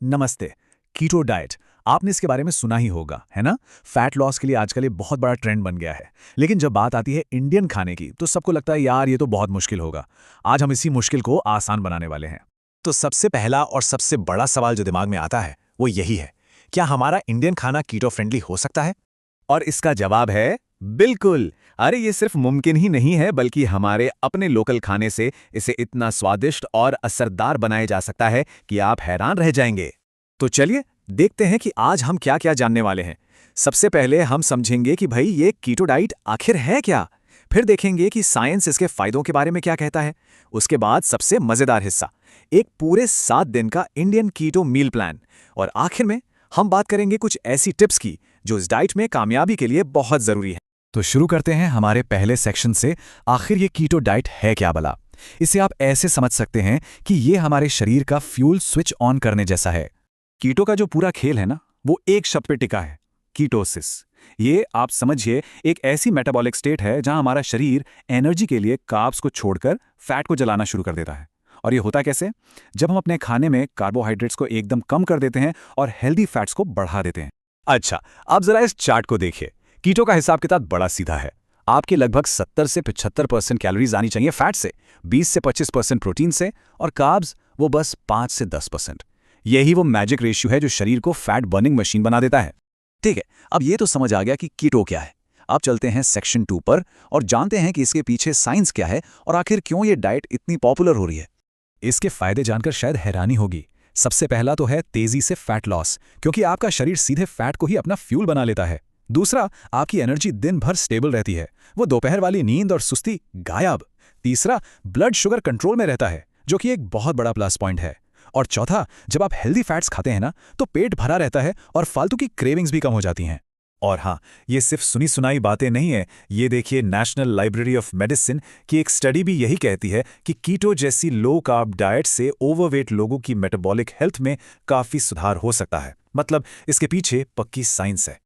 नमस्ते। Keto diet, आपने इसके बारे में सुना ही होगा, है ना? फैट लॉस के लिए आजकल ये बहुत बड़ा ट्रेंड बन गया है। लेकिन जब बात आती है इंडियन खाने की, तो सबको लगता है यार ये तो बहुत मुश्किल होगा। आज हम इसी मुश्किल को आसान बनाने वाले हैं। तो सबसे पहला और सबसे बड़ा सवाल जो दिमाग में आता है वो यही है, क्या हमारा इंडियन खाना कीटो फ्रेंडली हो सकता है? और इसका जवाब है बिल्कुल। अरे ये सिर्फ मुमकिन ही नहीं है बल्कि हमारे अपने लोकल खाने से इसे इतना स्वादिष्ट और असरदार बनाया जा सकता है कि आप हैरान रह जाएंगे। तो चलिए देखते हैं कि आज हम क्या क्या जानने वाले हैं। सबसे पहले हम समझेंगे कि भाई ये कीटो डाइट आखिर है क्या। फिर देखेंगे कि साइंस इसके फायदों के बारे में क्या कहता है। उसके बाद सबसे मजेदार हिस्सा, एक पूरे 7 दिन का इंडियन कीटो मील प्लान। और आखिर में हम बात करेंगे कुछ ऐसी टिप्स की जो इस डाइट में कामयाबी के लिए बहुत जरूरी है। तो शुरू करते हैं हमारे पहले सेक्शन से। आखिर ये कीटो डाइट है क्या भला? इसे आप ऐसे समझ सकते हैं कि ये हमारे शरीर का फ्यूल स्विच ऑन करने जैसा है। कीटो का जो पूरा खेल है ना, वो एक शब्द पे टिका है, कीटोसिस। ये आप समझिए एक ऐसी मेटाबॉलिक स्टेट है जहां हमारा शरीर एनर्जी के लिए कार्ब्स को छोड़कर फैट को जलाना शुरू कर देता है। और ये होता कैसे? जब हम अपने खाने में कार्बोहाइड्रेट्स को एकदम कम कर देते हैं और हेल्दी फैट्स को बढ़ा देते हैं। अच्छा, अब जरा इस चार्ट को देखिए। कीटो का हिसाब किताब बड़ा सीधा है। आपके लगभग 70 से 75% कैलोरीज आनी चाहिए फैट से, 20 से 25% प्रोटीन से, और कार्ब्स वो बस 5 से 10%। यही वो मैजिक रेशियो है जो शरीर को फैट बर्निंग मशीन बना देता है। ठीक है, अब ये तो समझ आ गया कि कीटो क्या है। अब चलते हैं सेक्शन 2 पर और जानते हैं कि इसके पीछे साइंस क्या है और आखिर क्यों ये डाइट इतनी पॉपुलर हो रही है। इसके फायदे जानकर शायद हैरानी होगी। सबसे पहला तो है तेजी से फैट लॉस, क्योंकि आपका शरीर सीधे फैट को ही अपना फ्यूल बना लेता है। दूसरा, आपकी एनर्जी दिन भर स्टेबल रहती है, वो दोपहर वाली नींद और सुस्ती गायब। तीसरा, ब्लड शुगर कंट्रोल में रहता है, जो कि एक बहुत बड़ा प्लस पॉइंट है। और चौथा, जब आप हेल्दी फैट्स खाते हैं ना, तो पेट भरा रहता है और फालतू की क्रेविंग्स भी कम हो जाती हैं। और हाँ, ये सिर्फ सुनी सुनाई बातें नहीं है। ये देखिए, नेशनल लाइब्रेरी ऑफ मेडिसिन की एक स्टडी भी यही कहती है कि कीटो जैसी लो कार्ब डाइट से ओवरवेट लोगों की मेटाबॉलिक हेल्थ में काफी सुधार हो सकता है। मतलब इसके पीछे पक्की साइंस है।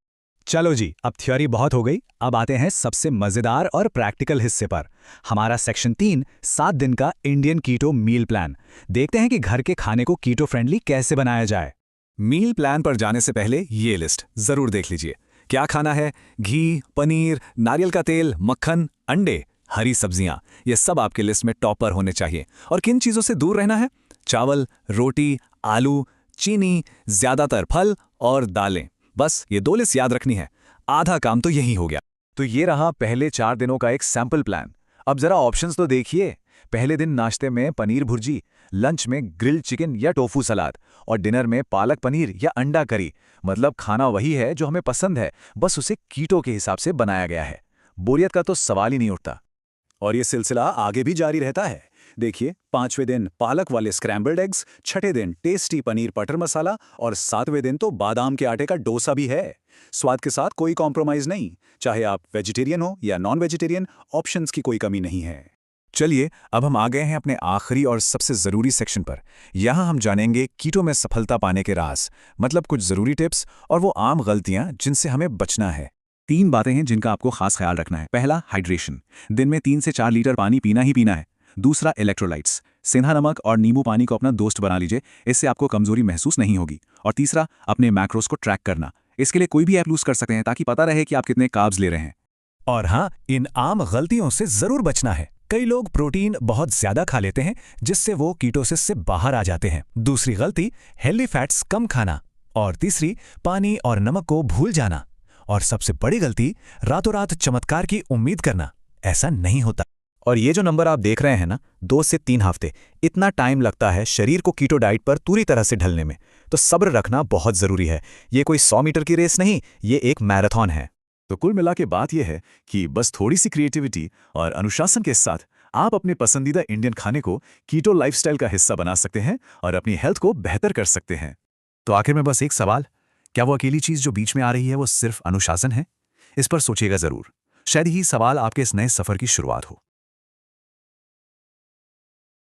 चलो जी, अब थ्योरी बहुत हो गई। अब आते हैं सबसे मजेदार और प्रैक्टिकल हिस्से पर। हमारा सेक्शन 3, 7 दिन का इंडियन कीटो मील प्लान। देखते हैं कि घर के खाने को कीटो फ्रेंडली कैसे बनाया जाए। मील प्लान पर जाने से पहले ये लिस्ट जरूर देख लीजिए। क्या खाना है? घी, पनीर, नारियल का तेल, मक्खन, अंडे, हरी सब्जियां, ये सब आपके लिस्ट में टॉपर होने चाहिए। और किन चीजों से दूर रहना है? चावल, रोटी, आलू, चीनी, ज्यादातर फल और दालें। बस ये 2 लिस्ट याद रखनी है। आधा काम तो यही हो गया। तो ये रहा पहले 4 दिनों का एक सैंपल प्लान। अब जरा ऑप्शंस तो देखिए। पहले दिन नाश्ते में पनीर भुर्जी, लंच में ग्रिल्ड चिकन या टोफू सलाद, और डिनर में पालक पनीर या अंडा करी। मतलब खाना वही है जो हमें पसंद है, बस उसे कीटो के हिसाब से बनाया गया है। बोरियत का तो सवाल ही नहीं उठता। और ये सिलसिला आगे भी जारी रहता है। देखिए, 5वें दिन पालक वाले स्क्रैम्बल्ड एग्स, 6ठे दिन टेस्टी पनीर बटर मसाला, और 7वें दिन तो बादाम के आटे का डोसा भी है। स्वाद के साथ कोई कॉम्प्रोमाइज नहीं। चाहे आप वेजिटेरियन हो या नॉन वेजिटेरियन, ऑप्शंस की कोई कमी नहीं है। चलिए, अब हम आ गए हैं अपने आखिरी और सबसे जरूरी सेक्शन पर। यहाँ हम जानेंगे कीटो में सफलता पाने के राज, मतलब कुछ जरूरी टिप्स और वो आम गलतियां जिनसे हमें बचना है। 3 बातें हैं जिनका आपको खास ख्याल रखना है। पहला, हाइड्रेशन। दिन में 3 से 4 लीटर पानी पीना ही पीना है। दूसरा, इलेक्ट्रोलाइट्स। सेंधा नमक और नींबू पानी को अपना दोस्त बना लीजिए, इससे आपको कमजोरी महसूस नहीं होगी। और तीसरा, अपने मैक्रोस को ट्रैक करना। इसके लिए कोई भी ऐप यूज कर सकते हैं ताकि पता रहे कि आप कितने कार्ब्स ले रहे हैं। और हाँ, इन आम गलतियों से जरूर बचना है। कई लोग प्रोटीन बहुत ज्यादा खा लेते हैं, जिससे वो कीटोसिस से बाहर आ जाते हैं। दूसरी गलती, हेल्दी फैट्स कम खाना। और तीसरी, पानी और नमक को भूल जाना। और सबसे बड़ी गलती, रातों रात चमत्कार की उम्मीद करना। ऐसा नहीं होता। और ये जो नंबर आप देख रहे हैं ना, 2 से 3 हफ्ते, इतना टाइम लगता है शरीर को कीटो डाइट पर पूरी तरह से ढलने में। तो सब्र रखना बहुत जरूरी है। ये कोई 100 मीटर की रेस नहीं, ये एक मैराथन है। तो कुल मिला के बात यह है कि बस थोड़ी सी क्रिएटिविटी और अनुशासन के साथ आप अपने पसंदीदा इंडियन खाने को कीटो लाइफस्टाइल का हिस्सा बना सकते हैं और अपनी हेल्थ को बेहतर कर सकते हैं। तो आखिर में बस एक सवाल, क्या वो अकेली चीज जो बीच में आ रही है वो सिर्फ अनुशासन है? इस पर सोचिएगा जरूर। शायद यही सवाल आपके इस नए सफर की शुरुआत हो।